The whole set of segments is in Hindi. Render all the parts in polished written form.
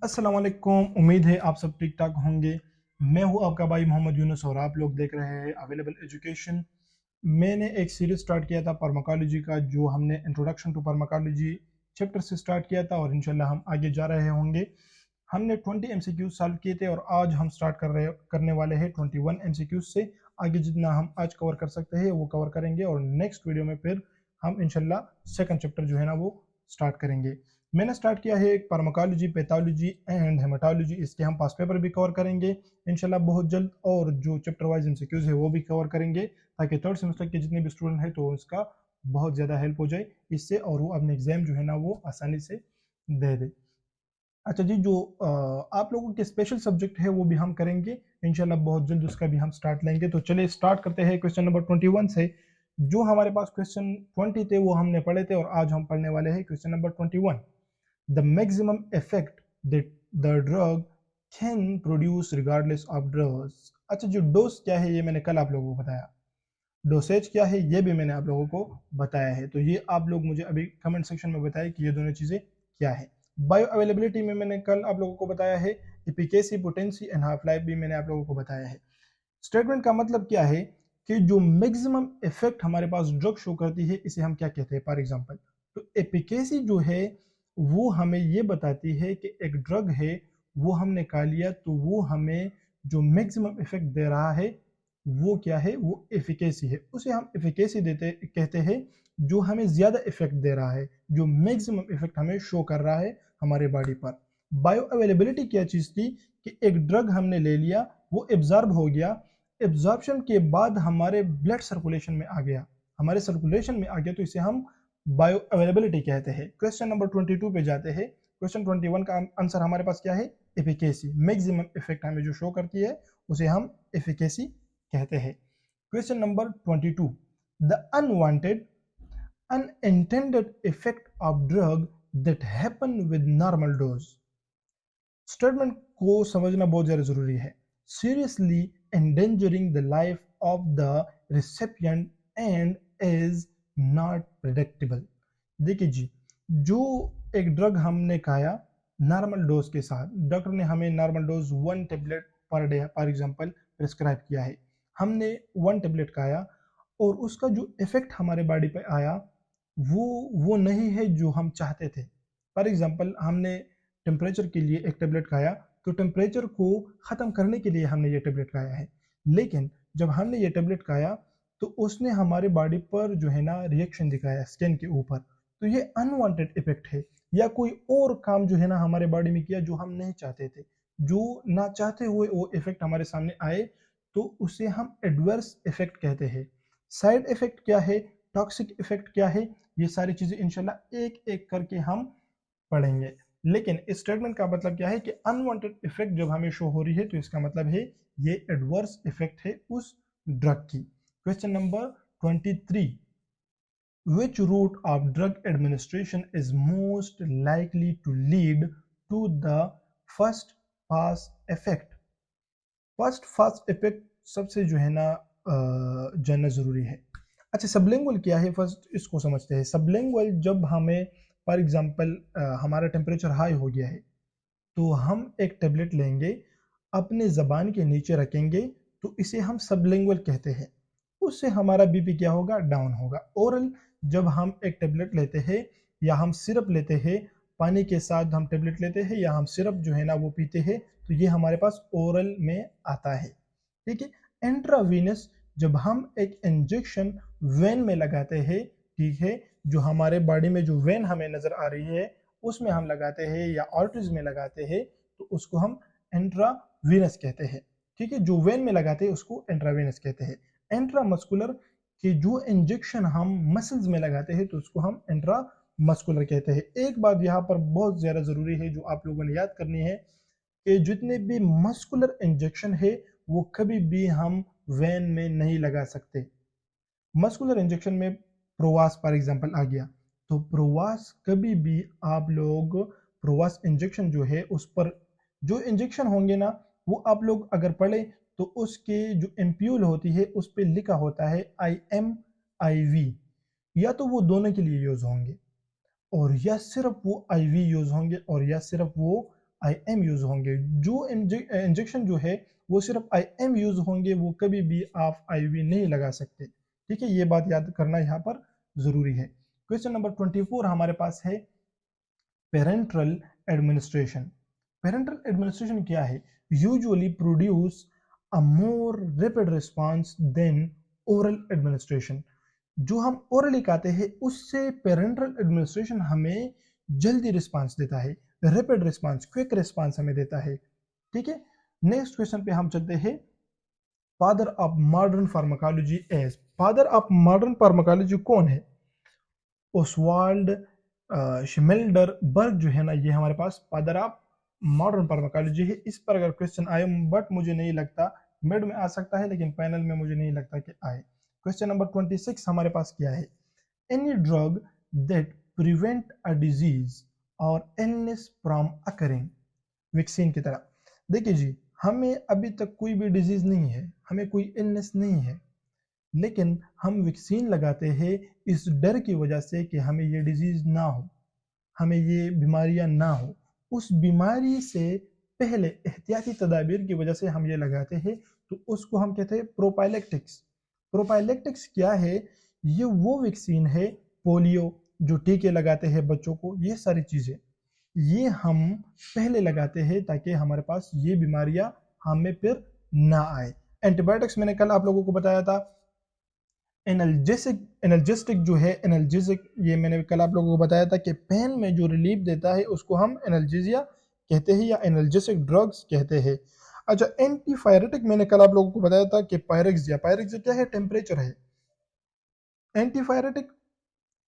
अस्सलाम वालेकुम। उम्मीद है आप सब ठीक ठाक होंगे। मैं हूं आपका भाई मोहम्मद यूनुस और आप लोग देख रहे हैं अवेलेबल एजुकेशन। मैंने एक सीरीज स्टार्ट किया था फार्माकोलॉजी का, जो हमने इंट्रोडक्शन टू फार्माकोलॉजी चैप्टर से स्टार्ट किया था और इंशाल्लाह हम आगे जा रहे होंगे। हमने 20 एमसीक्यूज सॉल्व किए थे और आज हम स्टार्ट करने वाले हैं 21 एमसीक्यूज से। आगे जितना हम आज कवर कर सकते हैं वो कवर करेंगे और नेक्स्ट वीडियो में फिर हम इंशाल्लाह सेकंड चैप्टर जो है ना वो स्टार्ट करेंगे। मैंने स्टार्ट किया है एक फार्माकोलॉजी, पैथोलॉजी एंड हेमाटोलॉजी। इसके हम पास पेपर भी कवर करेंगे इंशाल्लाह बहुत जल्द, और जो चैप्टर वाइज एमसीक्यूज है वो भी कवर करेंगे, ताकि थर्ड सेमेस्टर के जितने भी स्टूडेंट हैं तो उसका बहुत ज़्यादा हेल्प हो जाए इससे, और वो अपने एग्जाम जो है ना वो आसानी से दे दे। अच्छा जी, जो आप लोगों के स्पेशल सब्जेक्ट है वो भी हम करेंगे इंशाल्लाह बहुत जल्द, उसका भी हम स्टार्ट लेंगे। तो चलिए स्टार्ट करते हैं क्वेश्चन नंबर 21 से। जो हमारे पास क्वेश्चन 20 थे वो हमने पढ़े थे और आज हम पढ़ने वाले हैं question number 21। The maximum effect that the drug can produce regardless of dose. अच्छा, जो डोज क्या है ये मैंने कल आप लोगों को बताया, डोसेज क्या है ये भी मैंने आप लोगों को बताया है। तो ये आप लोग मुझे अभी कमेंट सेक्शन में बताएं कि ये दोनों चीज़ें क्या है। बायो अवेलेबिलिटी में मैंने कल आप लोगों को बताया है। Efficacy, potency and half life भी मैंने आप लोगों को बताया है। स्टेटमेंट का मतलब क्या है कि जो मैक्सिमम इफेक्ट हमारे पास ड्रग शो करती है इसे हम क्या कहते हैं। फॉर एग्जांपल, तो एफिकेसी जो है वो हमें ये बताती है कि एक ड्रग है वो हमने खा लिया तो वो हमें जो मैक्सिमम इफेक्ट दे रहा है वो क्या है, वो एफिकेसी है। उसे हम एफिकेसी देते कहते हैं जो हमें ज्यादा इफेक्ट दे रहा है, जो मैक्सिमम इफेक्ट हमें शो कर रहा है हमारे बॉडी पर। बायो अवेलेबिलिटी क्या चीज थी कि एक ड्रग हमने ले लिया, वो एब्जॉर्ब हो गया, एब्जॉर्प्शन के बाद हमारे ब्लड सर्कुलेशन में आ गया, हमारे सर्कुलेशन में आ गया, तो इसे हम बायो अवेलेबिलिटी कहते हैं। क्वेश्चन नंबर 22 पे जाते हैं। क्वेश्चन 21 का आंसर हमारे पास क्या है, एफिकेसी। मैक्सिमम इफेक्ट हमें जो शो करती है उसे हम एफिकेसी कहते हैं। Question number 22, the unwanted unintended effect of drug that happen with normal dose. Statement को समझना बहुत ज़्यादा ज़रूरी है। Seriously endangering the life of the recipient and is not predictable. देखिए जी, जो एक ड्रग हमने खाया नॉर्मल डोज के साथ, डॉक्टर ने हमें normal dose 1 tablet per day for example prescribe किया है, हमने 1 टेबलेट खाया और उसका जो इफेक्ट हमारे बॉडी पे आया वो नहीं है जो हम चाहते थे। फॉर एग्जांपल, हमने टेम्परेचर के लिए एक टेबलेट खाया, तो टेम्परेचर को ख़त्म करने के लिए हमने ये टेबलेट खाया है, लेकिन जब हमने ये टेबलेट खाया तो उसने हमारे बॉडी पर जो है ना रिएक्शन दिखाया स्किन के ऊपर, तो ये अनवांटेड इफेक्ट है, या कोई और काम जो है ना हमारे बॉडी में किया जो हम नहीं चाहते थे, जो ना चाहते हुए वो इफेक्ट हमारे सामने आए, तो उसे हम एडवर्स इफेक्ट कहते हैं। साइड इफेक्ट क्या है, टॉक्सिक इफेक्ट क्या है, ये सारी चीजें इंशाल्लाह एक एक करके हम पढ़ेंगे। लेकिन इस स्टेटमेंट का मतलब क्या है कि अनवांटेड इफेक्ट जब हमें शो हो रही है तो इसका मतलब है ये एडवर्स इफेक्ट है उस ड्रग की। Question number 23, which route of drug administration is most likely to lead to the first pass effect। First fast effect सबसे जो है ना जानना जरूरी है। अच्छा, सबलिंगुअल क्या है, फर्स्ट इसको समझते हैं। सबलिंगुअल जब हमें फॉर एग्जांपल हमारा टेम्परेचर हाई हो गया है तो हम एक टेबलेट लेंगे, अपने जबान के नीचे रखेंगे, तो इसे हम सबलिंगुअल कहते हैं। उससे हमारा बीपी क्या होगा, डाउन होगा। ओरल जब हम एक टेबलेट लेते हैं या हम सिरप लेते हैं, पानी के साथ हम टेबलेट लेते हैं या हम सिरप जो है ना वो पीते हैं, तो ये हमारे पास ओरल में आता है। ठीक है। इंट्रावीनस जब हम एक इंजेक्शन वेन में लगाते हैं, ठीक है, जो हमारे बॉडी में जो वेन हमें नजर आ रही है उसमें हम लगाते हैं या आर्टरीज में लगाते हैं, तो उसको हम इंट्रावीनस कहते हैं। ठीक है, जो वेन में लगाते हैं उसको इंट्रावीनस कहते हैं। इंट्रामस्कुलर कि जो इंजेक्शन हम मसल्स में लगाते हैं तो उसको हम इंट्रामस्कुलर कहते हैं। एक बात यहाँ पर बहुत ज़्यादा ज़रूरी है जो आप लोगों ने याद करनी है कि जितने भी मस्कुलर इंजेक्शन है वो कभी भी हम वेन में नहीं लगा सकते। मस्कुलर इंजेक्शन में प्रोवास फॉर एग्जांपल आ गया, तो प्रोवास कभी भी आप लोग प्रोवास इंजेक्शन जो है उस पर जो इंजेक्शन होंगे ना वो आप लोग अगर पढ़े तो उसके जो एम्प्यूल होती है उस पर लिखा होता है IM IV, या तो वो दोनों के लिए यूज होंगे और या सिर्फ वो IV यूज होंगे और या सिर्फ वो IM यूज होंगे। जो इंजेक्शन जो है वो सिर्फ IM यूज होंगे, वो कभी भी आप IV नहीं लगा सकते। ठीक है, ये बात याद करना यहाँ पर जरूरी है। क्वेश्चन नंबर 24 हमारे पास है पेरेंट्रल एडमिनिस्ट्रेशन। पेरेंट्रल एडमिनिस्ट्रेशन क्या है? Usually produce a more rapid response than oral administration. जो हम ओरली खाते हैं उससे पेरेंट्रल एडमिनिस्ट्रेशन हमें जल्दी रिस्पांस देता है, रैपिड रिस्पांस, क्विक रिस्पांस हमें देता है। ठीक है, नेक्स्ट क्वेश्चन पे हम चलते हैं। Father of modern pharmacology as, father of modern pharmacology कौन है? ओसवाल्ड शिमेल्डर बर्ग जो है ना, ये हमारे पास फादर ऑफ मॉडर्न फार्माकोलॉजी है। इस पर अगर क्वेश्चन आए, बट मुझे नहीं लगता, मिड में आ सकता है लेकिन पैनल में मुझे नहीं लगता कि आए। क्वेश्चन नंबर 26 हमारे पास क्या है? Any drug that prevent a disease और इलनेस फ्रॉम अकरिंग, वैक्सीन की तरह। देखिए जी, हमें अभी तक कोई भी डिजीज नहीं है, हमें कोई इलनेस नहीं है, लेकिन हम वैक्सीन लगाते हैं इस डर की वजह से कि हमें ये डिजीज ना हो, हमें ये बीमारियां ना हो। उस बीमारी से पहले एहतियाती तदाबीर की वजह से हम ये लगाते हैं, तो उसको हम कहते हैं प्रोपाइलेक्टिक्स। प्रोपाइलेक्टिक्स क्या है? ये वो वैक्सीन है, पोलियो जो टीके लगाते हैं बच्चों को, ये सारी चीजें ये हम पहले लगाते हैं ताकि हमारे पास ये बीमारियां हमें फिर ना आए। एंटीबायोटिक्स मैंने कल आप लोगों को बताया था। एनाल्जेसिक जो है, एनाल्जेसिक ये मैंने कल आप लोगों को बताया था कि पेन में जो रिलीफ देता है उसको हम एनाल्जेसिया कहते हैं या एनाल्जेसिक ड्रग्स कहते हैं। अच्छा, एंटीपायरेटिक मैंने कल आप लोगों को बताया था कि पायरेक्सिया, पायरेक्सिया क्या है? टेम्परेचर है। एंटीपायरेटिक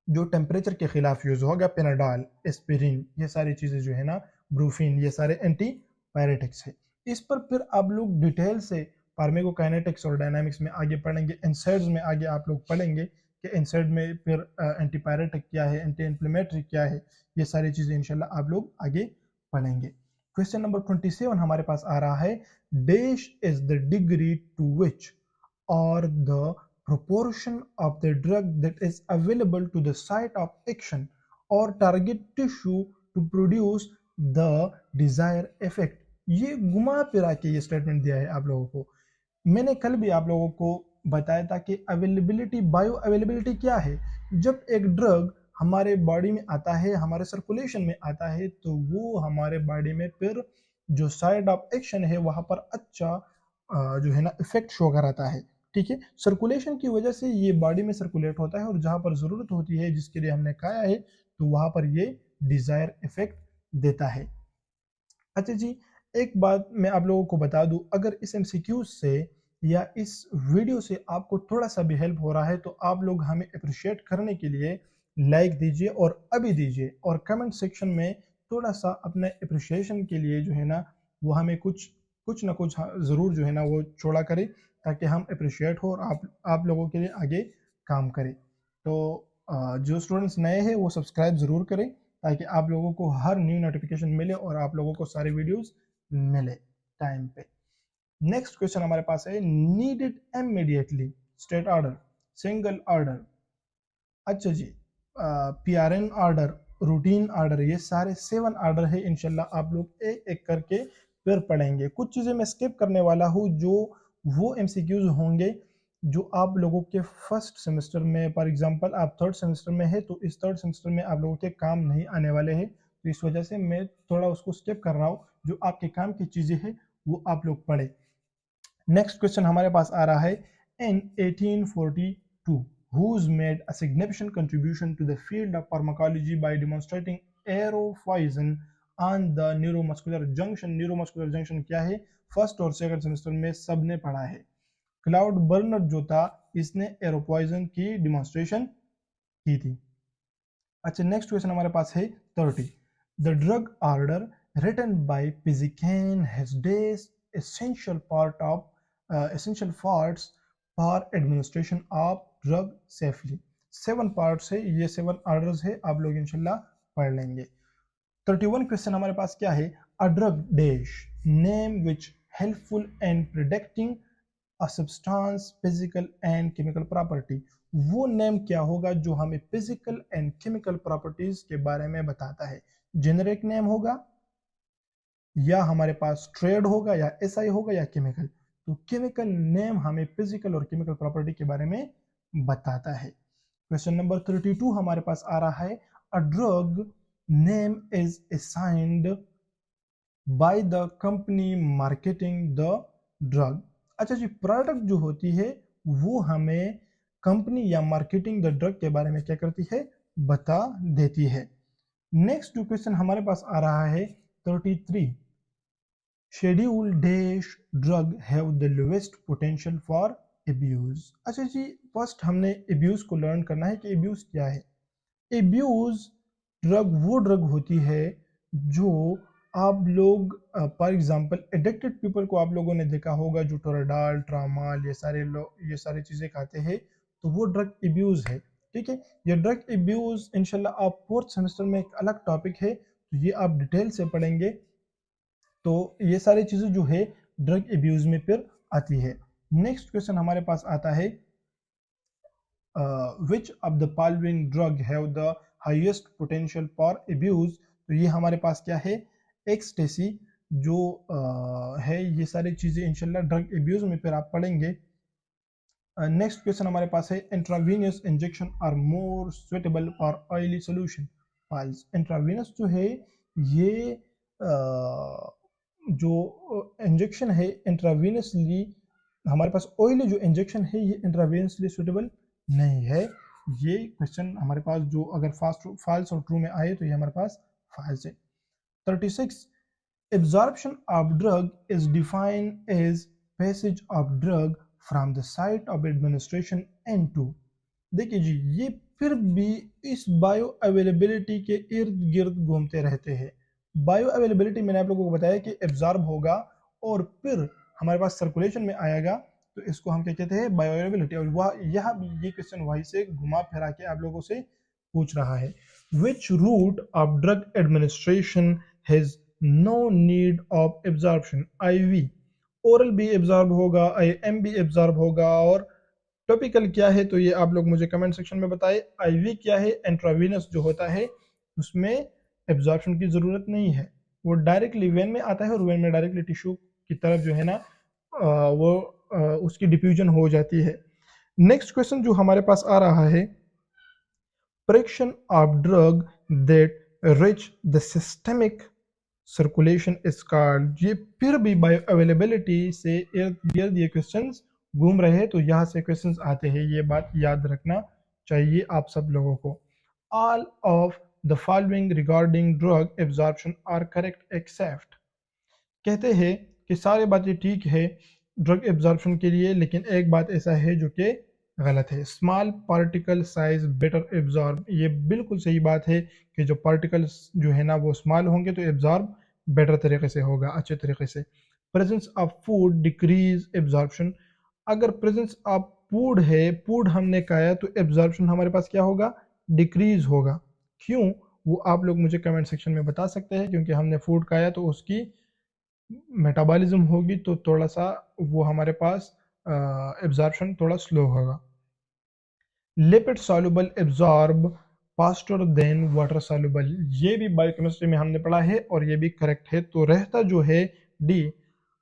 जो टेम्परेचर के खिलाफ यूज होगा, पेनाडॉल, एस्पिरिन, ये सारी चीजें जो है ना, ब्रूफिन, ये सारे एंटीपायरेटिक्स है। इस पर फिर आप लोग डिटेल से फार्माकोकाइनेटिक्स और डायनामिक्स में आगे पढ़ेंगे। इंसाइड्स में आगे आप लोग पढ़ेंगे कि इंसाइड में फिर एंटीपायरेटिक क्या है, एंटी इन्फ्लेमेटरी क्या है, ये सारी चीजें इंशाल्लाह आप लोग आगे पढ़ेंगे। क्वेश्चन नंबर 27 हमारे पास आ रहा है। Dash is the degree to which or the proportion of the drug that is available to the site of action or target tissue to produce the desired effect। ये घुमा फिरा के ये स्टेटमेंट दिया है आप लोगों को। मैंने कल भी आप लोगों को बताया था कि अवेलेबिलिटी, बायो अवेलेबिलिटी क्या है? जब एक ड्रग हमारे बॉडी में आता है, हमारे सर्कुलेशन में आता है, तो वो हमारे बॉडी में फिर जो साइड ऑफ एक्शन है वहां पर अच्छा जो है ना इफेक्ट शो कराता है। ठीक है, सर्कुलेशन की वजह से ये बॉडी में सर्कुलेट होता है और जहां पर जरूरत होती है, जिसके लिए हमने खाया है, तो वहां पर ये डिजायर इफेक्ट देता है। अच्छा जी, एक बात मैं आप लोगों को बता दूं, अगर इस MCQ से या इस वीडियो से आपको थोड़ा सा भी हेल्प हो रहा है तो आप लोग हमें अप्रिशिएट करने के लिए लाइक दीजिए और अभी दीजिए, और कमेंट सेक्शन में थोड़ा सा अपने अप्रिशिएशन के लिए जो है ना वो हमें कुछ ना कुछ ज़रूर जो है ना वो छोड़ा करें, ताकि हम अप्रिशिएट हो और आप लोगों के लिए आगे काम करें। तो जो स्टूडेंट्स नए हैं वो सब्सक्राइब ज़रूर करें ताकि आप लोगों को हर न्यू नोटिफिकेशन मिले और आप लोगों को सारे वीडियोस मिले टाइम पे। नेक्स्ट क्वेश्चन हमारे पास है। Needed immediately, state order, single order. अच्छा जी, PRN ऑर्डर, रूटीन ऑर्डर, ये सारे 7 ऑर्डर है। इंशाल्लाह आप लोग एक एक करके फिर पढ़ेंगे। कुछ चीज़ें मैं स्किप करने वाला हूँ, जो वो MCQs होंगे जो आप लोगों के फर्स्ट सेमेस्टर में, फॉर एग्जांपल आप थर्ड सेमेस्टर में है तो इस थर्ड सेमेस्टर में आप लोगों के काम नहीं आने वाले हैं, तो इस वजह से मैं थोड़ा उसको स्किप कर रहा हूँ। जो आपके काम की चीज़ें हैं वो आप लोग पढ़े। नेक्स्ट क्वेश्चन हमारे पास आ रहा है। इन 1842 who's made a significant contribution to the field of pharmacology by demonstrating aeropoiesin on the neuromuscular junction। neuromuscular junction क्या है? फर्स्ट और सेकंड सेमेस्टर में सबने पढ़ा है। क्लाउड बर्नर जो था, इसने एरोपॉइजन की डिमॉन्स्ट्रेशन की थी। अच्छा, नेक्स्ट क्वेश्चन हमारे पास है 30। The drug order written by physician has these essential parts for administration of drug safely। 7 parts है, ये 7 ऑर्डर्स है, आप लोग इंशाल्लाह पढ़ लेंगे। 31 क्वेश्चन हमारे पास क्या है? A drug dash name which helpful in predicting a substance physical and chemical property. वो नेम क्या होगा जो हमें फिजिकल एंड केमिकल प्रॉपर्टीज के बारे में बताता है? जेनेरिक नेम होगा, या हमारे पास ट्रेड होगा या एसआई होगा या केमिकल। तो केमिकल नेम हमें फिजिकल और केमिकल प्रॉपर्टी के बारे में बताता है। क्वेश्चन नंबर 32 हमारे पास आ रहा है, a drug name is assigned by the company marketing the drug. अच्छा जी, प्रोडक्ट जो होती है वो हमें कंपनी या मार्केटिंग द ड्रग के बारे में क्या करती है, बता देती है। नेक्स्ट जो क्वेश्चन हमारे पास आ रहा है 33, schedule dash drug have the lowest potential for abuse. अच्छा जी, फर्स्ट हमने एब्यूज को लर्न करना है कि एब्यूज क्या है। एब्यूज ड्रग वो ड्रग होती है जो आप लोग फॉर एग्जांपल एडिक्टेड पीपल को आप लोगों ने देखा होगा, जो टोराडाल, ट्रामाल, ये सारी चीज़ें खाते हैं, तो वो ड्रग एब्यूज है। ठीक है, ये ड्रग एब्यूज इंशाल्लाह आप 4th सेमेस्टर में एक अलग टॉपिक है, तो ये आप डिटेल से पढ़ेंगे। तो ये सारी चीज़ें जो है ड्रग एब्यूज में फिर आती है। नेक्स्ट क्वेश्चन हमारे पास आता है, which of the following drug have the highest potential for abuse. तो ये हमारे पास क्या है, एक्सटेसी जो है। ये सारी चीज़ें इंशाल्लाह ड्रग एब्यूज में फिर आप पढ़ेंगे। नेक्स्ट क्वेश्चन हमारे पास है, intravenous injection are more suitable for oily solution. फाइल्स, इंट्रावीनस जो है ये जो इंजेक्शन है इंट्रावीनसली, हमारे पास ऑयली जो इंजेक्शन है ये इंट्रावीनसली सुटेबल नहीं है। ये क्वेश्चन हमारे पास जो अगर फॉल्स और ट्रू में आए तो ये हमारे पास फॉल्स है। 36, absorption of drug is defined as passage of drug from the site of administration into। देखिए जी, ये फिर भी इस बायो अवेलेबिलिटी के इर्द गिर्द घूमते रहते हैं। बायो अवेलेबिलिटी मैंने आप लोगों को बताया कि एब्जॉर्ब होगा और फिर हमारे पास सर्कुलेशन में आएगा, तो इसको हम क्या कहते हैं, बायो अवेलेबिलिटी। और वह यह ये क्वेश्चन वहीं से घुमा फिरा के आप लोगों से पूछ रहा है, which route of drug administration has no need of absorption. IV oral भी एब्जॉर्ब होगा, IM भी एब्जॉर्ब होगा, और टॉपिकल क्या है तो ये आप लोग मुझे कमेंट सेक्शन में बताएं। IV क्या है, इंट्रावीनस जो होता है उसमें एब्जॉर्प्शन की ज़रूरत नहीं है, वो डायरेक्टली वेन में आता है और वेन में डायरेक्टली टिश्यू की तरफ जो है ना वो उसकी डिफ्यूजन हो जाती है। नेक्स्ट क्वेश्चन जो हमारे पास आ रहा है, fraction of drug that rich the systemic circulation is called. ये फिर भी बायो अवेलेबिलिटी से इर्द गिर्द ये क्वेश्चंस घूम रहे हैं, तो यहाँ से क्वेश्चंस आते हैं, ये बात याद रखना चाहिए आप सब लोगों को। All of the following regarding drug absorption are correct except. कहते हैं कि सारी बातें ठीक है ड्रग एब्जॉर्प्शन के लिए, लेकिन एक बात ऐसा है जो कि गलत है, small particle size better absorb. ये बिल्कुल सही बात है कि जो पार्टिकल्स जो है ना वो स्मॉल होंगे तो एब्जॉर्ब बेटर तरीके से होगा, अच्छे तरीके से। Presence of food decrease absorption. अगर प्रेजेंस ऑफ फूड है, फूड हमने खाया, तो एब्जॉर्प्शन हमारे पास क्या होगा, डिक्रीज होगा। क्यों, वो आप लोग मुझे कमेंट सेक्शन में बता सकते हैं, क्योंकि हमने फूड खाया तो उसकी मेटाबॉलिज्म होगी, तो थोड़ा सा वो हमारे पास एब्जॉर्प्शन थोड़ा स्लो होगा। Lipid soluble absorb faster than water soluble. ये भी बायोकेमिस्ट्री में हमने पढ़ा है और ये भी करेक्ट है। तो रहता जो है D,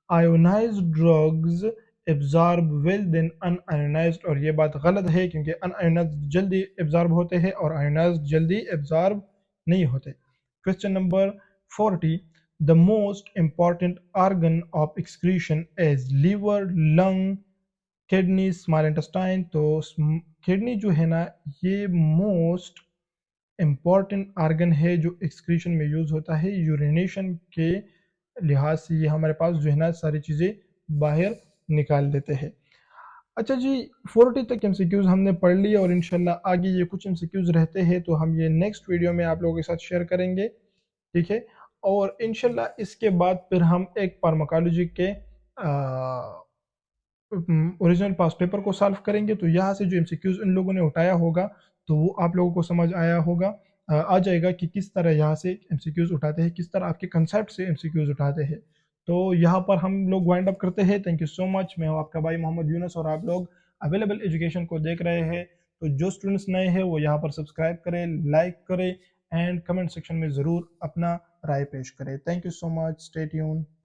ionized drugs absorb well than unionized, और ये बात गलत है क्योंकि अनआयोनाइज्ड जल्दी एब्जॉर्ब होते हैं और आयोनाइज्ड जल्दी एब्जॉर्ब नहीं होते। Question number 40, the most important organ of excretion is liver, lung, kidney, small intestine. तो किडनी जो है ना ये मोस्ट इम्पॉर्टेंट आर्गन है जो एक्सक्रीशन में यूज होता है, यूरिनेशन के लिहाज से ये हमारे पास जो है ना सारी चीज़ें बाहर निकाल देते हैं। अच्छा जी, 40 तक MCQs हमने पढ़ लिए और इंशाल्लाह आगे ये कुछ MCQs रहते हैं तो हम ये नेक्स्ट वीडियो में आप लोगों के साथ शेयर करेंगे, ठीक है। और इंशाल्लाह इसके बाद फिर हम एक फार्माकोलॉजी के ओरिजिनल पास पेपर को सॉल्व करेंगे। तो यहाँ से जो MCQs इन लोगों ने उठाया होगा तो वो आप लोगों को समझ आया होगा, आ जाएगा कि किस तरह यहाँ से MCQs उठाते हैं, किस तरह आपके कंसेप्ट से MCQs उठाते हैं। तो यहाँ पर हम लोग वाइंड अप करते हैं। Thank you so much. मैं हूँ आपका भाई मोहम्मद यूनुस और आप लोग अवेलेबल एजुकेशन को देख रहे हैं। तो जो स्टूडेंट्स नए हैं वो यहाँ पर सब्सक्राइब करें, लाइक करें एंड कमेंट सेक्शन में ज़रूर अपना राय पेश करें। Thank you so much, stay tune.